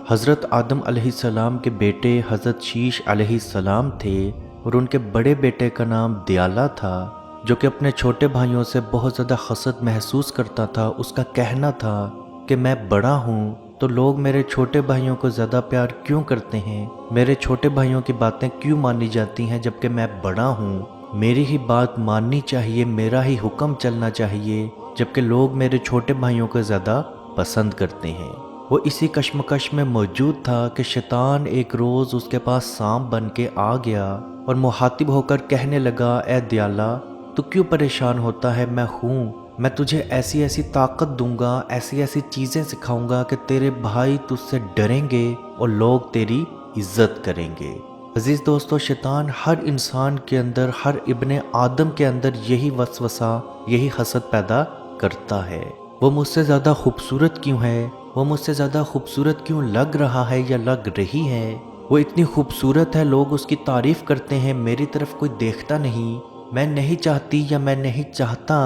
حضرت آدم علیہ السلام کے بیٹے حضرت شیش علیہ السلام تھے اور ان کے بڑے بیٹے کا نام دیالہ تھا، جو کہ اپنے چھوٹے بھائیوں سے بہت زیادہ حسد محسوس کرتا تھا۔ اس کا کہنا تھا کہ میں بڑا ہوں تو لوگ میرے چھوٹے بھائیوں کو زیادہ پیار کیوں کرتے ہیں، میرے چھوٹے بھائیوں کی باتیں کیوں مانی جاتی ہیں جبکہ میں بڑا ہوں، میری ہی بات ماننی چاہیے، میرا ہی حکم چلنا چاہیے، جبکہ لوگ میرے چھوٹے بھائیوں کو زیادہ پسند کرتے ہیں۔ وہ اسی کشمکش میں موجود تھا کہ شیطان ایک روز اس کے پاس سانپ بن کے آ گیا اور مخاطب ہو کر کہنے لگا، اے دیالہ تو کیوں پریشان ہوتا ہے، میں ہوں، میں تجھے ایسی ایسی طاقت دوں گا، ایسی ایسی چیزیں سکھاؤں گا کہ تیرے بھائی تجھ سے ڈریں گے اور لوگ تیری عزت کریں گے۔ عزیز دوستو، شیطان ہر انسان کے اندر، ہر ابن آدم کے اندر یہی وسوسہ، یہی حسد پیدا کرتا ہے۔ وہ مجھ سے زیادہ خوبصورت کیوں ہے، وہ مجھ سے زیادہ خوبصورت کیوں لگ رہا ہے یا لگ رہی ہے، وہ اتنی خوبصورت ہے، لوگ اس کی تعریف کرتے ہیں، میری طرف کوئی دیکھتا نہیں، میں نہیں چاہتی یا میں نہیں چاہتا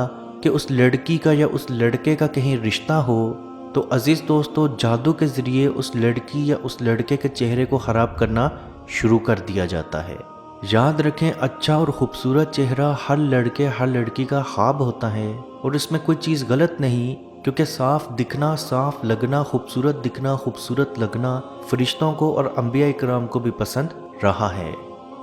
کہ اس لڑکی کا یا اس لڑکے کا کہیں رشتہ ہو۔ تو عزیز دوستو، جادو کے ذریعے اس لڑکی یا اس لڑکے کے چہرے کو خراب کرنا شروع کر دیا جاتا ہے۔ یاد رکھیں، اچھا اور خوبصورت چہرہ ہر لڑکے ہر لڑکی کا خواب ہوتا ہے، اور اس میں کوئی چیز غلط نہیں، کیونکہ صاف دکھنا، صاف لگنا، خوبصورت دکھنا، خوبصورت لگنا فرشتوں کو اور انبیاء کرام کو بھی پسند رہا ہے۔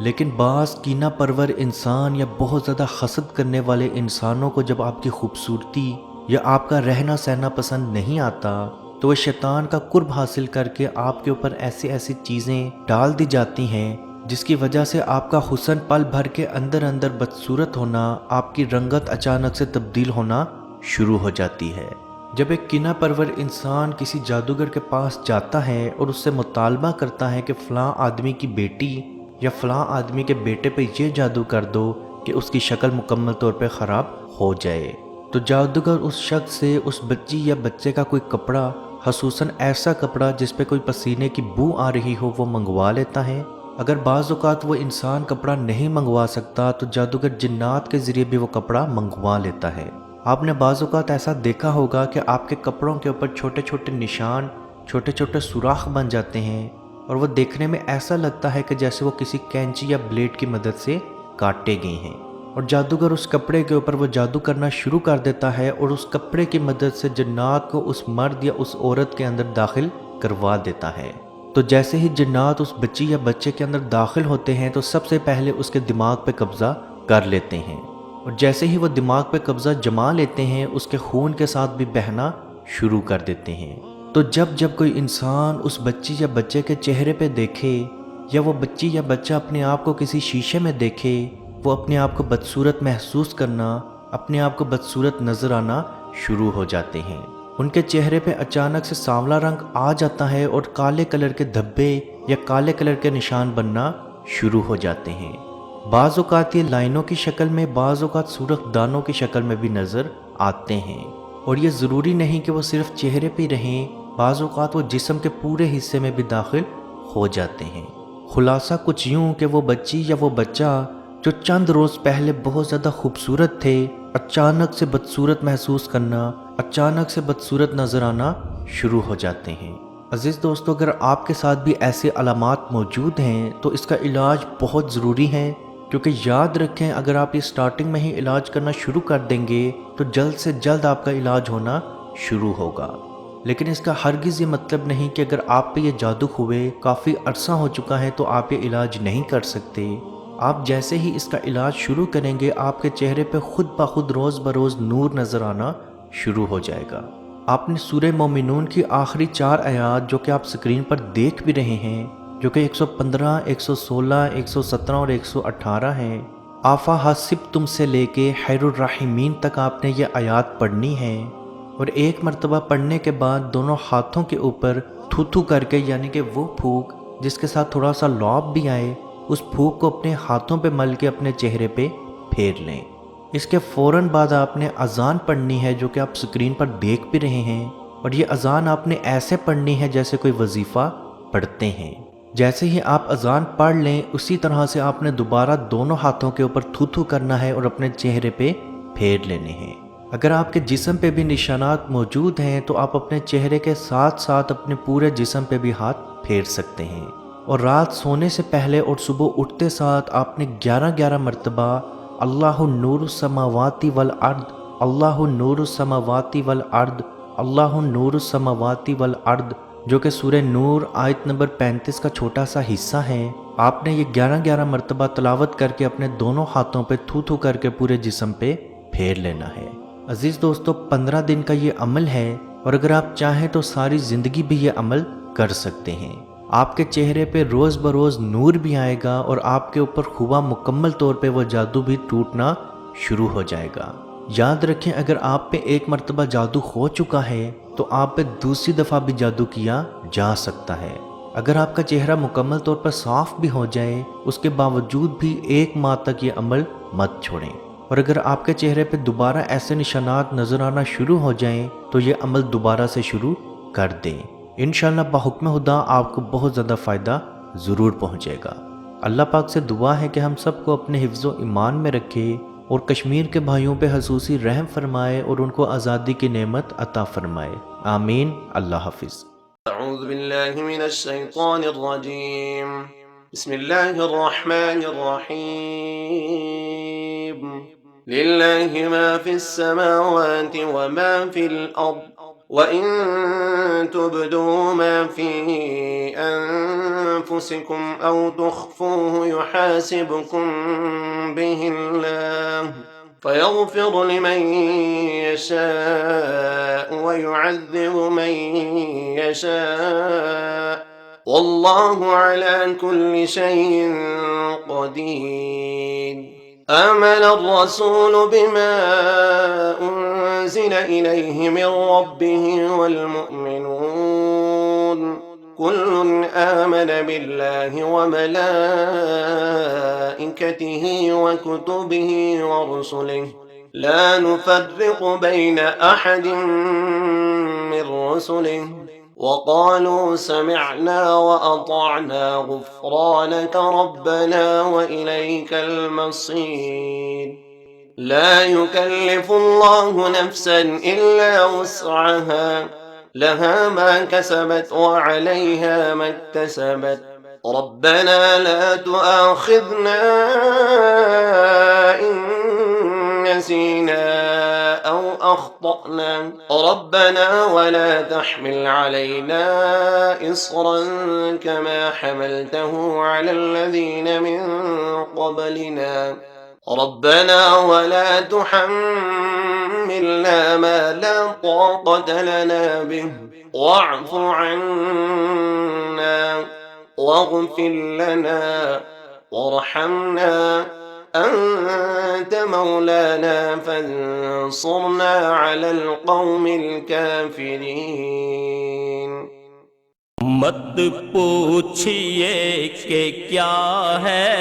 لیکن بعض کینہ پرور انسان یا بہت زیادہ حسد کرنے والے انسانوں کو جب آپ کی خوبصورتی یا آپ کا رہنا سہنا پسند نہیں آتا تو وہ شیطان کا قرب حاصل کر کے آپ کے اوپر ایسی ایسی چیزیں ڈال دی جاتی ہیں جس کی وجہ سے آپ کا حسن پل بھر کے اندر اندر بدصورت ہونا، آپ کی رنگت اچانک سے تبدیل ہونا شروع ہو جاتی ہے۔ جب ایک کینہ پرور انسان کسی جادوگر کے پاس جاتا ہے اور اس سے مطالبہ کرتا ہے کہ فلاں آدمی کی بیٹی یا فلاں آدمی کے بیٹے پہ یہ جادو کر دو کہ اس کی شکل مکمل طور پہ خراب ہو جائے، تو جادوگر اس شخص سے اس بچی یا بچے کا کوئی کپڑا، خصوصاً ایسا کپڑا جس پہ کوئی پسینے کی بو آ رہی ہو، وہ منگوا لیتا ہے۔ اگر بعض اوقات وہ انسان کپڑا نہیں منگوا سکتا تو جادوگر جنات کے ذریعے بھی وہ کپڑا منگوا لیتا ہے۔ آپ نے بعض اوقات ایسا دیکھا ہوگا کہ آپ کے کپڑوں کے اوپر چھوٹے چھوٹے نشان، چھوٹے چھوٹے سوراخ بن جاتے ہیں، اور وہ دیکھنے میں ایسا لگتا ہے کہ جیسے وہ کسی کینچی یا بلیڈ کی مدد سے کاٹے گئے ہیں، اور جادوگر اس کپڑے کے اوپر وہ جادو کرنا شروع کر دیتا ہے اور اس کپڑے کی مدد سے جنات کو اس مرد یا اس عورت کے اندر داخل کروا دیتا ہے۔ تو جیسے ہی جنات اس بچی یا بچے کے اندر داخل ہوتے ہیں تو سب سے پہلے اس کے دماغ پہ قبضہ کر لیتے ہیں، اور جیسے ہی وہ دماغ پہ قبضہ جما لیتے ہیں اس کے خون کے ساتھ بھی بہنا شروع کر دیتے ہیں۔ تو جب کوئی انسان اس بچی یا بچے کے چہرے پہ دیکھے، یا وہ بچی یا بچہ اپنے آپ کو کسی شیشے میں دیکھے، وہ اپنے آپ کو بدصورت محسوس کرنا، اپنے آپ کو بدصورت نظر آنا شروع ہو جاتے ہیں۔ ان کے چہرے پہ اچانک سے سانولا رنگ آ جاتا ہے اور کالے کلر کے دھبے یا کالے کلر کے نشان بننا شروع ہو جاتے ہیں۔ بعض اوقات یہ لائنوں کی شکل میں، بعض اوقات سرخ دانوں کی شکل میں بھی نظر آتے ہیں، اور یہ ضروری نہیں کہ وہ صرف چہرے پہ رہیں، بعض اوقات وہ جسم کے پورے حصے میں بھی داخل ہو جاتے ہیں۔ خلاصہ کچھ یوں کہ وہ بچی یا وہ بچہ جو چند روز پہلے بہت زیادہ خوبصورت تھے، اچانک سے بدصورت محسوس کرنا، اچانک سے بدصورت نظر آنا شروع ہو جاتے ہیں۔ عزیز دوستو، اگر آپ کے ساتھ بھی ایسے علامات موجود ہیں تو اس کا علاج بہت ضروری ہے، کیونکہ یاد رکھیں اگر آپ یہ سٹارٹنگ میں ہی علاج کرنا شروع کر دیں گے تو جلد سے جلد آپ کا علاج ہونا شروع ہوگا۔ لیکن اس کا ہرگز یہ مطلب نہیں کہ اگر آپ پہ یہ جادو ہوئے کافی عرصہ ہو چکا ہے تو آپ یہ علاج نہیں کر سکتے۔ آپ جیسے ہی اس کا علاج شروع کریں گے آپ کے چہرے پہ خود بخود روز بروز نور نظر آنا شروع ہو جائے گا۔ آپ نے سورہ مومنون کی آخری 4 آیات جو کہ آپ سکرین پر دیکھ بھی رہے ہیں، جو کہ 115، 116، 117 اور 118 ہیں، آفا حسب تم سے لے کے خیر الرحیمین تک آپ نے یہ آیات پڑھنی ہے، اور ایک مرتبہ پڑھنے کے بعد دونوں ہاتھوں کے اوپر تھو کر کے، یعنی کہ وہ پھونک جس کے ساتھ تھوڑا سا لعاب بھی آئے، اس پھونک کو اپنے ہاتھوں پہ مل کے اپنے چہرے پہ پھیر لیں۔ اس کے فوراً بعد آپ نے اذان پڑھنی ہے جو کہ آپ سکرین پر دیکھ بھی رہے ہیں، اور یہ اذان آپ نے ایسے پڑھنی ہے جیسے کوئی وظیفہ پڑھتے ہیں۔ جیسے ہی آپ اذان پڑھ لیں اسی طرح سے آپ نے دوبارہ دونوں ہاتھوں کے اوپر تھو کرنا ہے اور اپنے چہرے پہ پھیر لینے ہیں۔ اگر آپ کے جسم پہ بھی نشانات موجود ہیں تو آپ اپنے چہرے کے ساتھ ساتھ اپنے پورے جسم پہ بھی ہاتھ پھیر سکتے ہیں، اور رات سونے سے پہلے اور صبح اٹھتے ساتھ آپ نے 11 مرتبہ اللہ نور السماوات والارض، اللہ نور السماوات والارض، اللہ نور السماوات والارض، جو کہ سورہ نور آیت نمبر 35 کا چھوٹا سا حصہ ہے، آپ نے یہ 11 مرتبہ تلاوت کر کے اپنے دونوں ہاتھوں پہ تھو تھو کر کے پورے جسم پہ پھیر لینا ہے۔ عزیز دوستو، 15 دن کا یہ عمل ہے، اور اگر آپ چاہیں تو ساری زندگی بھی یہ عمل کر سکتے ہیں۔ آپ کے چہرے پہ روز بروز نور بھی آئے گا، اور آپ کے اوپر خواہ مکمل طور پہ وہ جادو بھی ٹوٹنا شروع ہو جائے گا۔ یاد رکھیں، اگر آپ پہ ایک مرتبہ جادو ہو چکا ہے تو آپ پہ دوسری دفعہ بھی جادو کیا جا سکتا ہے۔ اگر آپ کا چہرہ مکمل طور پر صاف بھی ہو جائے، اس کے باوجود بھی 1 ماہ تک یہ عمل مت چھوڑیں، اور اگر آپ کے چہرے پہ دوبارہ ایسے نشانات نظر آنا شروع ہو جائیں تو یہ عمل دوبارہ سے شروع کر دیں۔ انشاءاللہ بحکم خدا آپ کو بہت زیادہ فائدہ ضرور پہنچے گا۔ اللہ پاک سے دعا ہے کہ ہم سب کو اپنے حفظ و ایمان میں رکھے، اور کشمیر کے بھائیوں پہ خصوصی رحم فرمائے اور ان کو آزادی کی نعمت عطا فرمائے۔ آمین۔ اللہ حافظ۔ اعوذ باللہ من الشیطان الرجیم، بسم اللہ الرحمن الرحیم، للہ ما فی السماوات وما فی الارض وَإِن تُبْدُوا مَا فِي أَنفُسِكُمْ أَوْ تُخْفُوهُ يُحَاسِبْكُم بِهِ اللَّهُ فَيَغْفِرُ لِمَن يَشَاءُ وَيُعَذِّبُ مَن يَشَاءُ وَاللَّهُ عَلَى كُلِّ شَيْءٍ قَدِيرٌ۔ آمن الرسول بما أنزل إليه من ربه والمؤمنون كل آمن بالله وملائكته وكتبه ورسله لا نفرق بين أحد من رسله وقالوا سمعنا وأطعنا غفرانك ربنا وإليك المصير۔ لا يكلف الله نفسا إلا وسعها، لها ما كسبت وعليها ما اكتسبت، ربنا لا تؤاخذنا إن نسينا أو أخطأنا، ربنا ولا تحمل علينا إصرا كما حملته على الذين من قبلنا، ربنا ولا تحملنا ما لا طاقة لنا به، واعف عنا واغفر لنا وارحمنا أنت مولانا فانصرنا على القوم الكافرين۔ مت پوچھئے کہ کیا ہے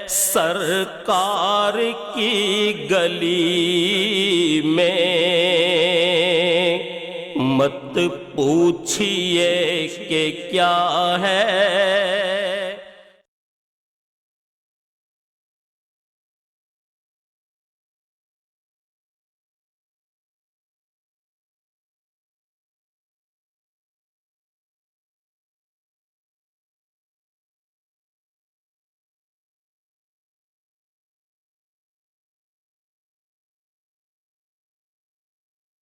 سرکار کی گلی میں، مت پوچھئے کہ کیا ہے